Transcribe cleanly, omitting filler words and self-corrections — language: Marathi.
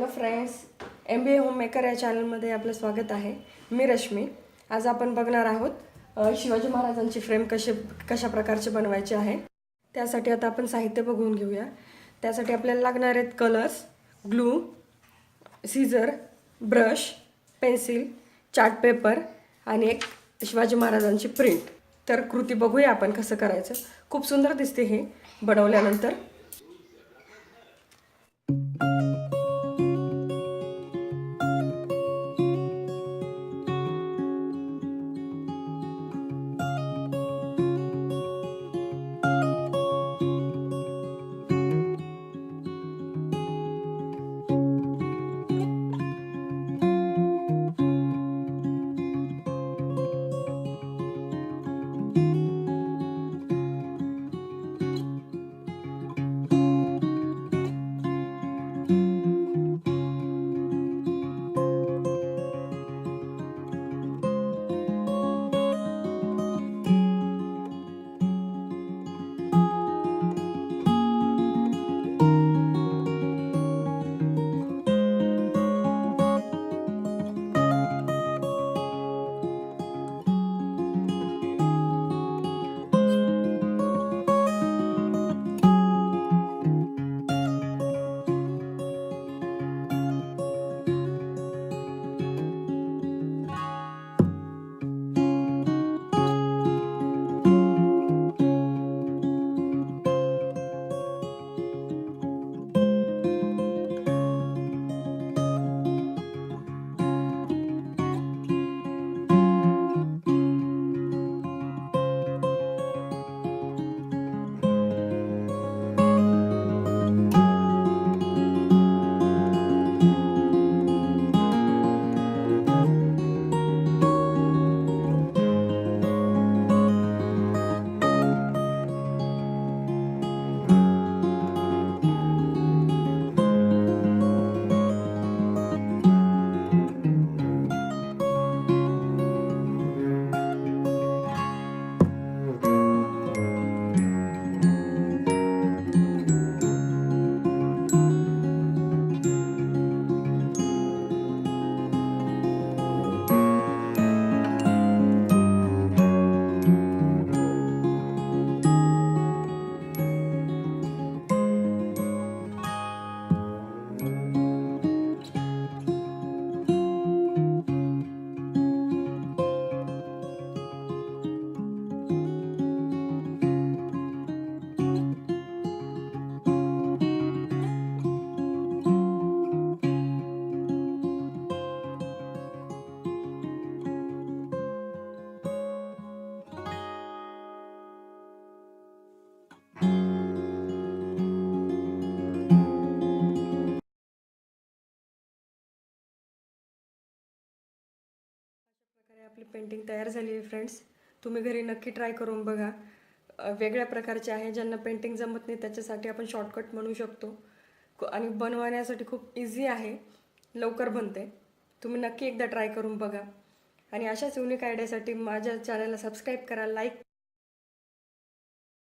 हॅलो फ्रेंड्स, MBA होममेकर या चॅनलमध्ये आपलं स्वागत आहे। मी रश्मी। आज आपण बघणार आहोत शिवाजी महाराजांची फ्रेम कशा प्रकारचे बनवायचे आहे। त्यासाठी आता आपण साहित्य बघून घेऊया। त्यासाठी आपल्याला लागणार आहेत colours, glue, scissor, brush, pencil, chart paper आणि एक शिवाजी महाराजांची प्रिंट। तर कृती बघूया आपण कसं करायचं। खूप सुंदर दिसते हे बनवल्यानंतर। आपली पेंटिंग तयार झाली आहे फ्रेंड्स। तुम्ही घरी नक्की ट्राय करून बघा। वेगळ्या प्रकारचे आहे, ज्यांना पेंटिंग जमत नाही त्याच्यासाठी आपण शॉर्टकट म्हणू शकतो आणि बनवण्यासाठी खूप इझी आहे, लवकर बनते। तुम्ही नक्की एकदा ट्राय करून बघा आणि अशाच युनिक आयडियासाठी माझ्या चॅनलला सबस्क्राईब करा, लाईक